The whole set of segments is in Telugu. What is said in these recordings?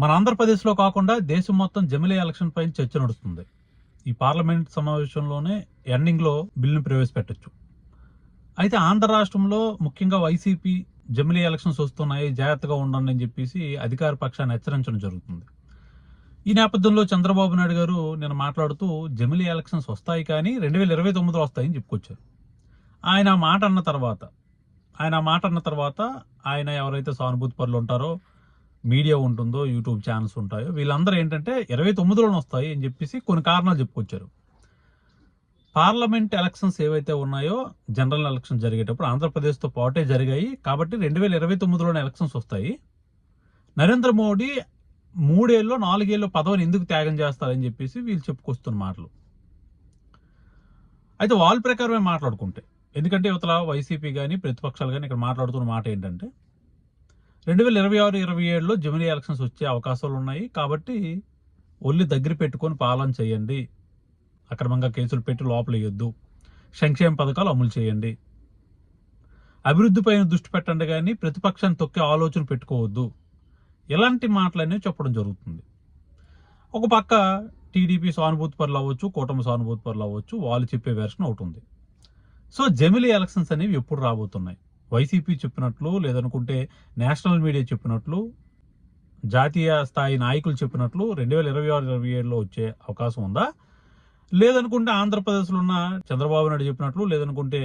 మన ఆంధ్రప్రదేశ్లో కాకుండా దేశం మొత్తం జమిలీ ఎలక్షన్ పైన చర్చ నడుస్తుంది. ఈ పార్లమెంట్ సమావేశంలోనే ఎండింగ్లో బిల్లును ప్రవేశపెట్టచ్చు. అయితే ఆంధ్ర రాష్ట్రంలో ముఖ్యంగా వైసీపీ జమిలీ ఎలక్షన్స్ వస్తున్నాయి, జాగ్రత్తగా ఉండండి అని చెప్పేసి అధికార పక్షాన్ని హెచ్చరించడం జరుగుతుంది. ఈ నేపథ్యంలో చంద్రబాబు నాయుడు గారు నేను మాట్లాడుతూ జమిలీ ఎలక్షన్స్ వస్తాయి కానీ 2029లో వస్తాయని చెప్పుకొచ్చారు. ఆయన ఆ మాట అన్న తర్వాత ఆయన ఎవరైతే సానుభూతి పరులు ఉంటారో, మీడియా ఉంటుందో, యూట్యూబ్ ఛానల్స్ ఉంటాయో, వీళ్ళందరూ ఏంటంటే 29లోనే వస్తాయి అని చెప్పేసి కొన్ని కారణాలు చెప్పుకొచ్చారు. పార్లమెంట్ ఎలక్షన్స్ ఏవైతే ఉన్నాయో జనరల్ ఎలక్షన్ జరిగేటప్పుడు ఆంధ్రప్రదేశ్తో పాటే జరిగాయి కాబట్టి 2029లోనే ఎలక్షన్స్ వస్తాయి. నరేంద్ర మోడీ 3 ఏళ్ళు 4 ఏళ్ళు పదవిని ఎందుకు త్యాగం చేస్తారని చెప్పేసి వీళ్ళు చెప్పుకొస్తున్న మాటలు. అయితే వాళ్ళ ప్రకారమే మాట్లాడుకుంటే, ఎందుకంటే ఇవతల వైసీపీ కానీ ప్రతిపక్షాలు కానీ ఇక్కడ మాట్లాడుతున్న మాట ఏంటంటే 2026-27లో జమిలీ ఎలక్షన్స్ వచ్చే అవకాశాలు ఉన్నాయి కాబట్టి ఒళ్ళు దగ్గర పెట్టుకొని పాలన చేయండి, అక్రమంగా కేసులు పెట్టి లోపల వేయొద్దు, సంక్షేమ పథకాలు అమలు చేయండి, అభివృద్ధి పైన దృష్టి పెట్టండి కానీ ప్రతిపక్షాన్ని తొక్కే ఆలోచన పెట్టుకోవద్దు, ఇలాంటి మాటలన్నీ చెప్పడం జరుగుతుంది. ఒక పక్క టీడీపీ సానుభూతి పరులు అవ్వచ్చు, కూటమి సానుభూతి పరులు అవ్వచ్చు, వాళ్ళు చెప్పే వెర్షన్ ఒకటి ఉంది. సో జమిలీ ఎలక్షన్స్ అనేవి ఎప్పుడు రాబోతున్నాయి? వైసీపీ చెప్పినట్లు, లేదనుకుంటే నేషనల్ మీడియా చెప్పినట్లు, జాతీయ స్థాయి నాయకులు చెప్పినట్లు 2026-27లో వచ్చే అవకాశం ఉందా? లేదనుకుంటే ఆంధ్రప్రదేశ్లో ఉన్న చంద్రబాబు నాయుడు చెప్పినట్లు, లేదనుకుంటే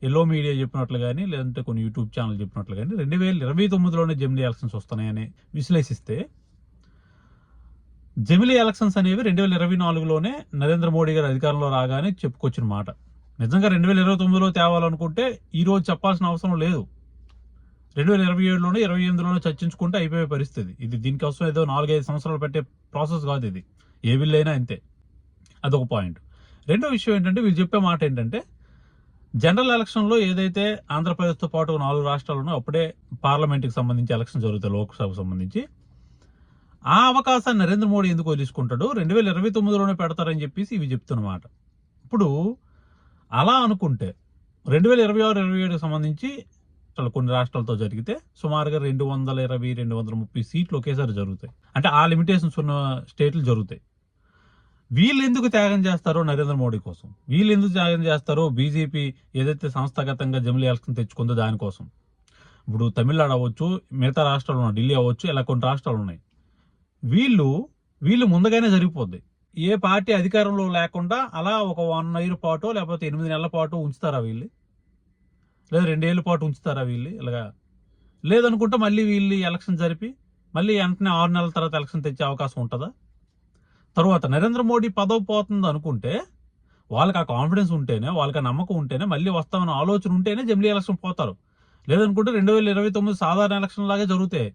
ఎల్లో మీడియా చెప్పినట్లు కానీ, లేదంటే కొన్ని యూట్యూబ్ ఛానల్ చెప్పినట్లు కానీ 2029లోనే జమిలీ ఎలక్షన్స్ వస్తున్నాయని విశ్లేషిస్తే, జమిలీ ఎలక్షన్స్ అనేవి 2024లోనే నరేంద్ర మోడీ గారు అధికారంలో రాగానే చెప్పుకొచ్చిన మాట. నిజంగా 2029లో తేవాలనుకుంటే ఈ రోజు చెప్పాల్సిన అవసరం లేదు. 2027లోనే 28లోనే చర్చించుకుంటే అయిపోయే పరిస్థితి. ఇది దీనికోసం ఏదో 4-5 సంవత్సరాలు పెట్టే ప్రాసెస్ కాదు ఇది. ఏ బిల్ అయినా అంతే. అదొక పాయింట్. రెండో విషయం ఏంటంటే, వీళ్ళు చెప్పే మాట ఏంటంటే, జనరల్ ఎలక్షన్లో ఏదైతే ఆంధ్రప్రదేశ్తో పాటు 4 రాష్ట్రాలు ఉన్నాయో అప్పుడే పార్లమెంట్కి సంబంధించి ఎలక్షన్ జరుగుతాయి, లోక్సభకు సంబంధించి. ఆ అవకాశాన్ని నరేంద్ర మోడీ ఎందుకు తీసుకుంటాడు, 2029లోనే పెడతారని చెప్పేసి ఇవి చెప్తున్నమాట. ఇప్పుడు అలా అనుకుంటే 2026-27కి సంబంధించి కొన్ని రాష్ట్రాలతో జరిగితే సుమారుగా 220-230 సీట్లు ఒకేసారి జరుగుతాయి. అంటే ఆ లిమిటేషన్స్ ఉన్న స్టేట్లు జరుగుతాయి. వీళ్ళు ఎందుకు త్యాగం చేస్తారో నరేంద్ర మోడీ కోసం, వీళ్ళు ఎందుకు త్యాగం చేస్తారో బీజేపీ ఏదైతే సంస్థాగతంగా జమిలీ ఎలక్షన్ తెచ్చుకుందో దానికోసం. ఇప్పుడు తమిళనాడు అవ్వచ్చు, మిగతా రాష్ట్రాలు ఉన్నాయి, ఢిల్లీ అవ్వచ్చు, ఇలా కొన్ని రాష్ట్రాలు ఉన్నాయి. వీళ్ళు ముందుగానే జరిగిపోద్ది. ఏ పార్టీ అధికారంలో లేకుండా అలా ఒక 1 year పాటు, లేకపోతే 8 నెలల పాటు ఉంచుతారా వీళ్ళు, లేదా 2 ఏళ్ల పాటు ఉంచుతారా వీళ్ళు ఇలాగా? లేదనుకుంటే మళ్ళీ వీళ్ళు ఎలక్షన్ జరిపి మళ్ళీ వెంటనే 6 నెలల తర్వాత ఎలక్షన్ తెచ్చే అవకాశం ఉంటుందా? తర్వాత నరేంద్ర మోడీ పదవి పోతుంది అనుకుంటే, వాళ్ళకి ఆ కాన్ఫిడెన్స్ ఉంటేనే, వాళ్ళకి ఆ నమ్మకం ఉంటేనే, మళ్ళీ వస్తామన్న ఆలోచన ఉంటేనే జమిలీ ఎలక్షన్ పోతారు. లేదనుకుంటే 2029 సాధారణ ఎలక్షన్ లాగే జరుగుతాయి.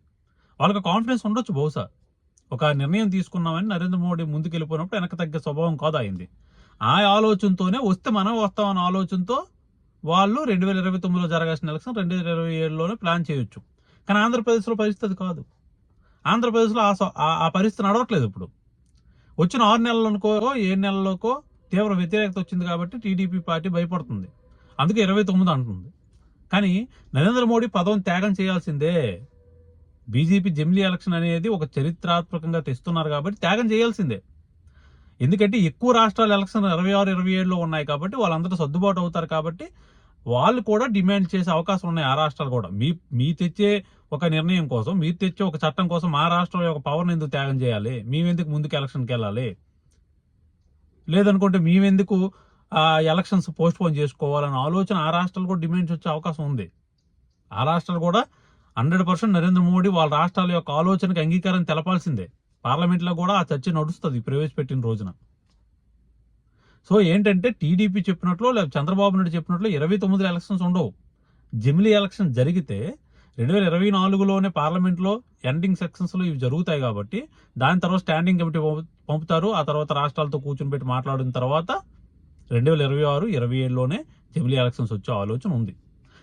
వాళ్ళకి కాన్ఫిడెన్స్ ఉండొచ్చు, బహుశా ఒక నిర్ణయం తీసుకున్నామని నరేంద్ర మోడీ ముందుకెళ్ళిపోయినప్పుడు వెనక తగ్గే స్వభావం కాదు అయింది. ఆ ఆలోచనతోనే వస్తే మనం వస్తామన్న ఆలోచనతో వాళ్ళు 2029లో జరగాల్సిన ఎలక్షన్ 2027లోనే ప్లాన్ చేయొచ్చు. కానీ ఆంధ్రప్రదేశ్లో పరిస్థితి కాదు. ఆంధ్రప్రదేశ్లో ఆ పరిస్థితి నడవట్లేదు. ఇప్పుడు వచ్చిన 6 నెలలకో 7 నెలలకో తీవ్ర వ్యతిరేకత వచ్చింది కాబట్టి టీడీపీ పార్టీ భయపడుతుంది. అందుకే 29 అంటుంది. కానీ నరేంద్ర మోడీ పదవిని త్యాగం చేయాల్సిందే. బీజేపీ జమిలీ ఎలక్షన్ అనేది ఒక చరిత్రాత్మకంగా తెస్తున్నారు కాబట్టి త్యాగం చేయాల్సిందే. ఎందుకంటే ఎక్కువ రాష్ట్రాల ఎలక్షన్ 26-27లో ఉన్నాయి కాబట్టి వాళ్ళందరూ సర్దుబాటు అవుతారు కాబట్టి వాళ్ళు కూడా డిమాండ్ చేసే అవకాశం ఉన్నాయి. ఆ రాష్ట్రాలు కూడా మీ తెచ్చే ఒక నిర్ణయం కోసం, మీరు తెచ్చే ఒక చట్టం కోసం మా రాష్ట్రం యొక్క పవర్ని ఎందుకు త్యాగం చేయాలి, మేమెందుకు ముందుకు ఎలక్షన్కి వెళ్ళాలి, లేదనుకుంటే మేమెందుకు ఎలక్షన్స్ పోస్ట్ పోన్ చేసుకోవాలన్న ఆలోచన ఆ రాష్ట్రాలు కూడా డిమాండ్స్ వచ్చే అవకాశం ఉంది. ఆ రాష్ట్రాలు కూడా 100% నరేంద్ర మోడీ వాళ్ళ రాష్ట్రాల యొక్క ఆలోచనకు అంగీకారం తెలపాల్సిందే. పార్లమెంట్లో కూడా ఆ చర్చ నడుస్తుంది ప్రవేశపెట్టిన రోజున. సో ఏంటంటే, టీడీపీ చెప్పినట్లు లేదా చంద్రబాబు నాయుడు చెప్పినట్లు 29 ఎలక్షన్స్ ఉండవు. జమిలీ ఎలక్షన్ జరిగితే 2024లోనే పార్లమెంట్లో ఎండింగ్ సెక్షన్స్లో ఇవి జరుగుతాయి కాబట్టి దాని తర్వాత స్టాండింగ్ కమిటీ పంపుతారు. ఆ తర్వాత రాష్ట్రాలతో కూర్చొని పెట్టి మాట్లాడిన తర్వాత 2026-27లోనే జమిలీ ఎలక్షన్స్ వచ్చే ఆలోచన ఉంది.